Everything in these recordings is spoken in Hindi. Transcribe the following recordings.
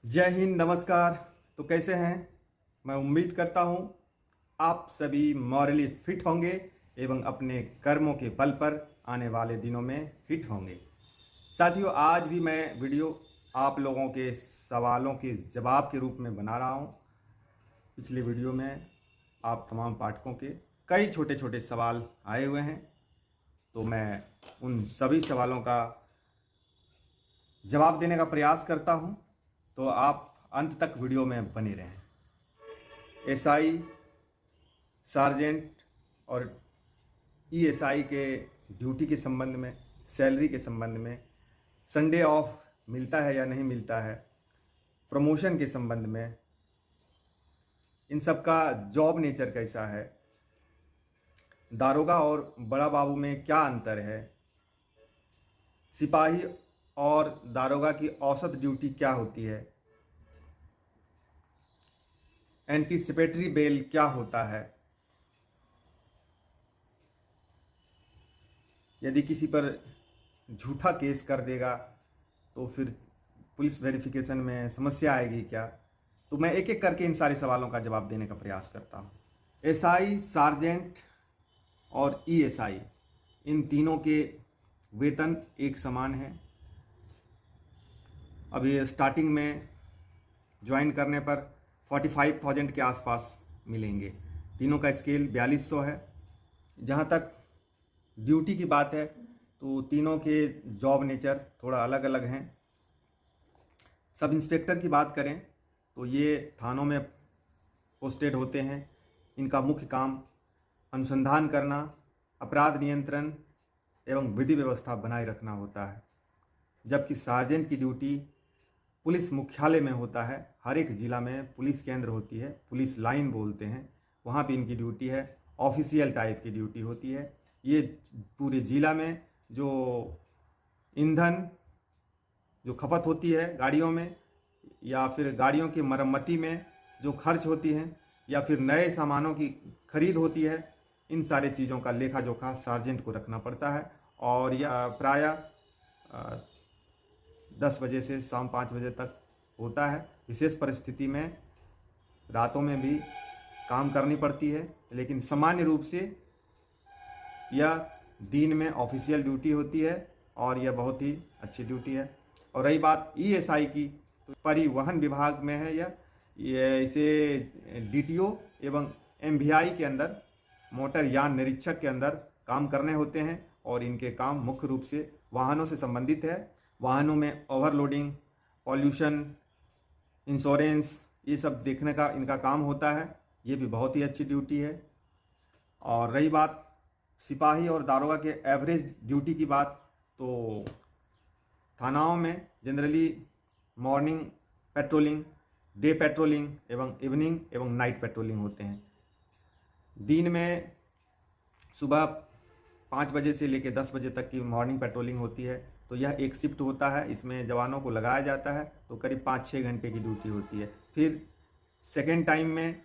जय हिंद, नमस्कार। तो कैसे हैं? मैं उम्मीद करता हूं आप सभी मॉरली फिट होंगे एवं अपने कर्मों के बल पर आने वाले दिनों में फिट होंगे। साथियों, आज भी मैं वीडियो आप लोगों के सवालों के जवाब के रूप में बना रहा हूं। पिछले वीडियो में आप तमाम पाठकों के कई छोटे छोटे सवाल आए हुए हैं, तो मैं उन सभी सवालों का जवाब देने का प्रयास करता हूं। तो आप अंत तक वीडियो में बने रहें। एसआई, सार्जेंट और ईएसआई के ड्यूटी के संबंध में, सैलरी के संबंध में, संडे ऑफ मिलता है या नहीं मिलता है, प्रमोशन के संबंध में, इन सब का जॉब नेचर कैसा है, दारोगा और बड़ा बाबू में क्या अंतर है, सिपाही और दारोगा की औसत ड्यूटी क्या होती है, एंटीसिपेटरी बेल क्या होता है, यदि किसी पर झूठा केस कर देगा तो फिर पुलिस वेरिफिकेशन में समस्या आएगी क्या। तो मैं एक एक करके इन सारे सवालों का जवाब देने का प्रयास करता हूँ। एसआई, सार्जेंट और ईएसआई, इन तीनों के वेतन एक समान है। अभी स्टार्टिंग में ज्वाइन करने पर 45,000 के आसपास मिलेंगे। तीनों का स्केल 4200 है। जहाँ तक ड्यूटी की बात है तो तीनों के जॉब नेचर थोड़ा अलग अलग हैं। सब इंस्पेक्टर की बात करें तो ये थानों में पोस्टेड होते हैं। इनका मुख्य काम अनुसंधान करना, अपराध नियंत्रण एवं विधि व्यवस्था बनाए रखना होता है। जबकि सार्जेंट की ड्यूटी पुलिस मुख्यालय में होता है। हर एक ज़िला में पुलिस केंद्र होती है, पुलिस लाइन बोलते हैं, वहाँ पे इनकी ड्यूटी है। ऑफिशियल टाइप की ड्यूटी होती है। ये पूरे ज़िला में जो ईंधन जो खपत होती है गाड़ियों में, या फिर गाड़ियों की मरम्मती में जो खर्च होती हैं, या फिर नए सामानों की खरीद होती है, इन सारे चीज़ों का लेखा जोखा सार्जेंट को रखना पड़ता है। और यह प्रायः 10 बजे से शाम 5 बजे तक होता है। विशेष परिस्थिति में रातों में भी काम करनी पड़ती है, लेकिन सामान्य रूप से यह दिन में ऑफिशियल ड्यूटी होती है और यह बहुत ही अच्छी ड्यूटी है। और रही बात ईएसआई की, तो परिवहन विभाग में है ये इसे डीटीओ एवं एमवीआई के अंदर, मोटर यान निरीक्षक के अंदर काम करने होते हैं। और इनके काम मुख्य रूप से वाहनों से संबंधित है। वाहनों में ओवरलोडिंग, पॉल्यूशन, इंश्योरेंस, ये सब देखने का इनका काम होता है। ये भी बहुत ही अच्छी ड्यूटी है। और रही बात सिपाही और दारोगा के एवरेज ड्यूटी की बात, तो थानाओं में generally morning patrolling, day patrolling एवं इवनिंग एवं नाइट पेट्रोलिंग होते हैं। दिन में सुबह 5 बजे से लेकर 10 बजे तक की मॉर्निंग पेट्रोलिंग होती है। तो यह एक शिफ्ट होता है, इसमें जवानों को लगाया जाता है, तो करीब 5-6 घंटे की ड्यूटी होती है। फिर सेकेंड टाइम में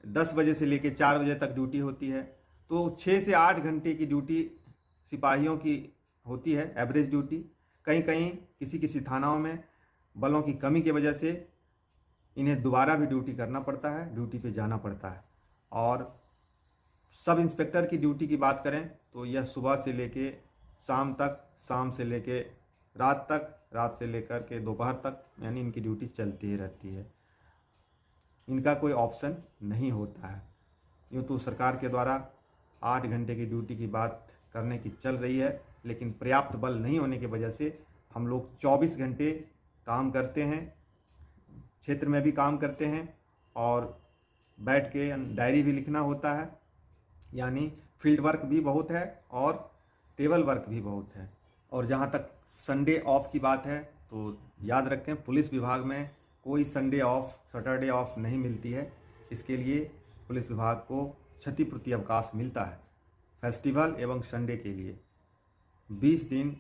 10 बजे से लेकर 4 बजे तक ड्यूटी होती है। तो 6 से 8 घंटे की ड्यूटी सिपाहियों की होती है, एवरेज ड्यूटी। कहीं कहीं किसी किसी थानाओं में बलों की कमी की वजह से इन्हें दोबारा भी ड्यूटी करना पड़ता है, ड्यूटी पे जाना पड़ता है। और सब इंस्पेक्टर की ड्यूटी की बात करें तो यह सुबह से लेके शाम तक, शाम से लेके रात तक, रात से लेकर के दोपहर तक, यानी इनकी ड्यूटी चलती ही रहती है। इनका कोई ऑप्शन नहीं होता है। यूँ तो सरकार के द्वारा 8 घंटे की ड्यूटी की बात करने की चल रही है, लेकिन पर्याप्त बल नहीं होने की वजह से हम लोग 24 घंटे काम करते हैं, क्षेत्र में भी काम करते हैं, और बैठ के डायरी भी लिखना होता है। यानी फील्ड वर्क भी बहुत है और टेबल वर्क भी बहुत है। और जहाँ तक संडे ऑफ की बात है तो याद रखें, पुलिस विभाग में कोई संडे ऑफ, सैटरडे ऑफ नहीं मिलती है। इसके लिए पुलिस विभाग को क्षतिपूर्ति अवकाश मिलता है। फेस्टिवल एवं संडे के लिए 20 दिन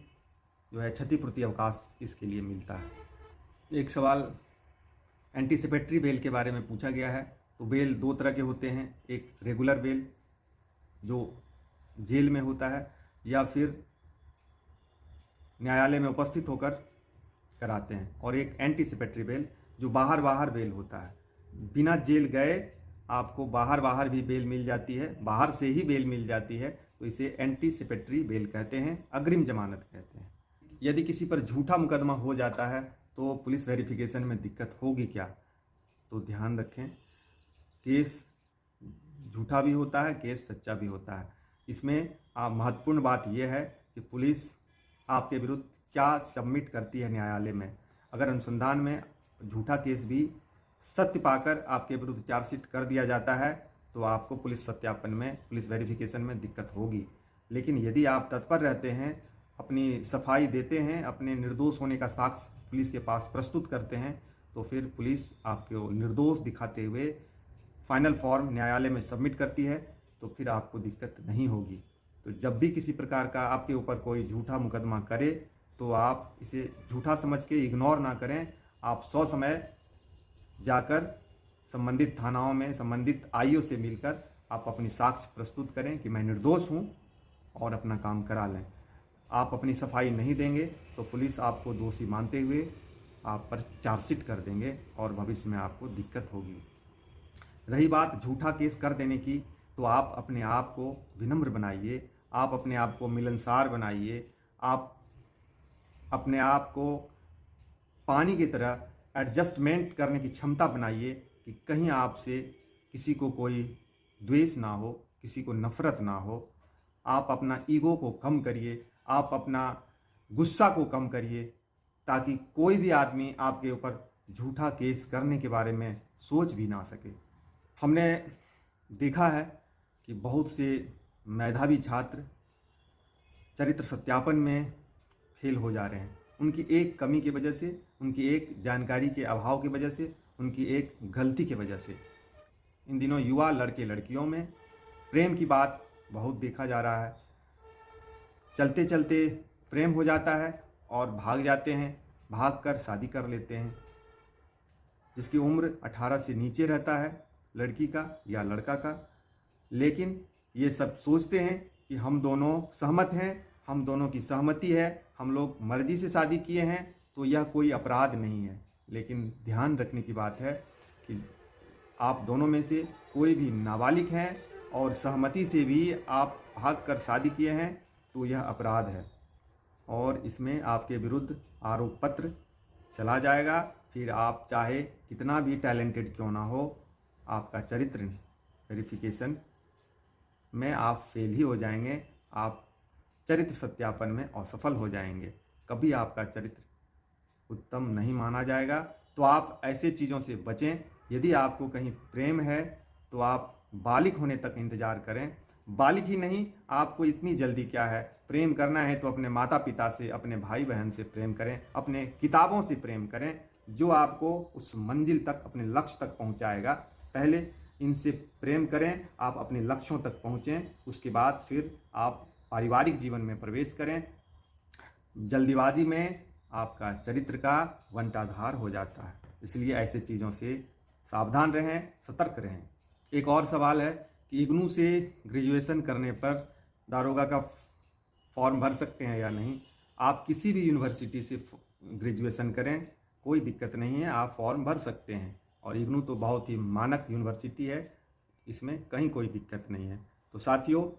जो है क्षतिपूर्ति अवकाश इसके लिए मिलता है। एक सवाल एंटीसिपेटरी बेल के बारे में पूछा गया है। तो बेल 2 तरह के होते हैं। एक रेगुलर बेल जो जेल में होता है, या फिर न्यायालय में उपस्थित होकर कराते हैं, और एक एंटीसिपेटरी बेल जो बाहर बेल होता है। बिना जेल गए आपको बाहर भी बेल मिल जाती है, बाहर से ही बेल मिल जाती है, तो इसे एंटीसिपेटरी बेल कहते हैं, अग्रिम जमानत कहते हैं। यदि किसी पर झूठा मुकदमा हो जाता है तो पुलिस वेरिफिकेशन में दिक्कत होगी क्या? तो ध्यान रखें, केस झूठा भी होता है, केस सच्चा भी होता है। इसमें महत्वपूर्ण बात यह है कि पुलिस आपके विरुद्ध क्या सबमिट करती है न्यायालय में। अगर अनुसंधान में झूठा केस भी सत्य पाकर आपके विरुद्ध चार्जशीट कर दिया जाता है तो आपको पुलिस सत्यापन में, पुलिस वेरिफिकेशन में दिक्कत होगी। लेकिन यदि आप तत्पर रहते हैं, अपनी सफाई देते हैं, अपने निर्दोष होने का साक्ष्य पुलिस के पास प्रस्तुत करते हैं, तो फिर पुलिस आपको निर्दोष दिखाते हुए फाइनल फॉर्म न्यायालय में सबमिट करती है, तो फिर आपको दिक्कत नहीं होगी। तो जब भी किसी प्रकार का आपके ऊपर कोई झूठा मुकदमा करे तो आप इसे झूठा समझ के इग्नोर ना करें। आप समय जाकर संबंधित थानाओं में संबंधित आईओ से मिलकर आप अपनी साक्ष्य प्रस्तुत करें कि मैं निर्दोष हूं और अपना काम करा लें। आप अपनी सफाई नहीं देंगे तो पुलिस आपको दोषी मानते हुए आप पर चार्जशीट कर देंगे और भविष्य में आपको दिक्कत होगी। रही बात झूठा केस कर देने की, तो आप अपने आप को विनम्र बनाइए, आप अपने आप को मिलनसार बनाइए, आप अपने आप को पानी की तरह एडजस्टमेंट करने की क्षमता बनाइए कि कहीं आपसे किसी को कोई द्वेष ना हो, किसी को नफरत ना हो। आप अपना ईगो को कम करिए, आप अपना गुस्सा को कम करिए, ताकि कोई भी आदमी आपके ऊपर झूठा केस करने के बारे में सोच भी ना सके। हमने देखा है कि बहुत से मेधावी छात्र चरित्र सत्यापन में फेल हो जा रहे हैं। उनकी एक कमी की वजह से, उनकी एक जानकारी के अभाव की वजह से, उनकी एक गलती की वजह से। इन दिनों युवा लड़के लड़कियों में प्रेम की बात बहुत देखा जा रहा है। चलते चलते प्रेम हो जाता है और भाग जाते हैं, भागकर शादी कर लेते हैं। जिसकी उम्र 18 से नीचे रहता है, लड़की का या लड़का का, लेकिन ये सब सोचते हैं कि हम दोनों सहमत हैं, हम दोनों की सहमति है, हम लोग मर्जी से शादी किए हैं, तो यह कोई अपराध नहीं है। लेकिन ध्यान रखने की बात है कि आप दोनों में से कोई भी नाबालिग हैं और सहमति से भी आप भागकर शादी किए हैं, तो यह अपराध है और इसमें आपके विरुद्ध आरोप पत्र चला जाएगा। फिर आप चाहे कितना भी टैलेंटेड क्यों ना हो, आपका चरित्र वेरिफिकेशन में आप फेल ही हो जाएंगे, आप चरित्र सत्यापन में असफल हो जाएंगे। कभी आपका चरित्र उत्तम नहीं माना जाएगा। तो आप ऐसे चीज़ों से बचें। यदि आपको कहीं प्रेम है तो आप बालिग होने तक इंतज़ार करें। बालिग ही नहीं, आपको इतनी जल्दी क्या है, प्रेम करना है तो अपने माता पिता से, अपने भाई बहन से प्रेम करें, अपने किताबों से प्रेम करें, जो आपको उस मंजिल तक, अपने लक्ष्य तक पहुंचाएगा। पहले इनसे प्रेम करें, आप अपने लक्ष्यों तक पहुंचें, उसके बाद फिर आप पारिवारिक जीवन में प्रवेश करें। जल्दीबाजी में आपका चरित्र का वंटाधार हो जाता है। इसलिए ऐसे चीज़ों से सावधान रहें, सतर्क रहें। एक और सवाल है कि इग्नू से ग्रेजुएशन करने पर दारोगा का फॉर्म भर सकते हैं या नहीं। आप किसी भी यूनिवर्सिटी से ग्रेजुएशन करें, कोई दिक्कत नहीं है, आप फॉर्म भर सकते हैं। और इग्नू तो बहुत ही मानक यूनिवर्सिटी है, इसमें कहीं कोई दिक्कत नहीं है। तो साथियों,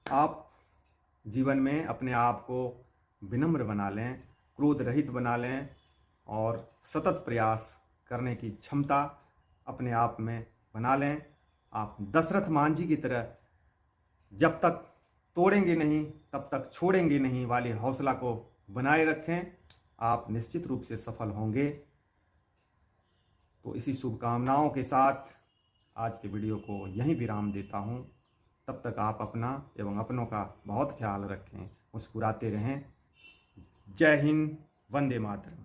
आप जीवन में अपने आप को विनम्र बना लें, क्रोध रहित बना लें और सतत प्रयास करने की क्षमता अपने आप में बना लें। आप दशरथ मांझी की तरह जब तक तोड़ेंगे नहीं तब तक छोड़ेंगे नहीं वाले हौसला को बनाए रखें। आप निश्चित रूप से सफल होंगे। तो इसी शुभकामनाओं के साथ आज के वीडियो को यहीं विराम देता हूं। तब तक आप अपना एवं अपनों का बहुत ख्याल रखें, मुस्कुराते रहें। जय हिंद, वंदे मातरम।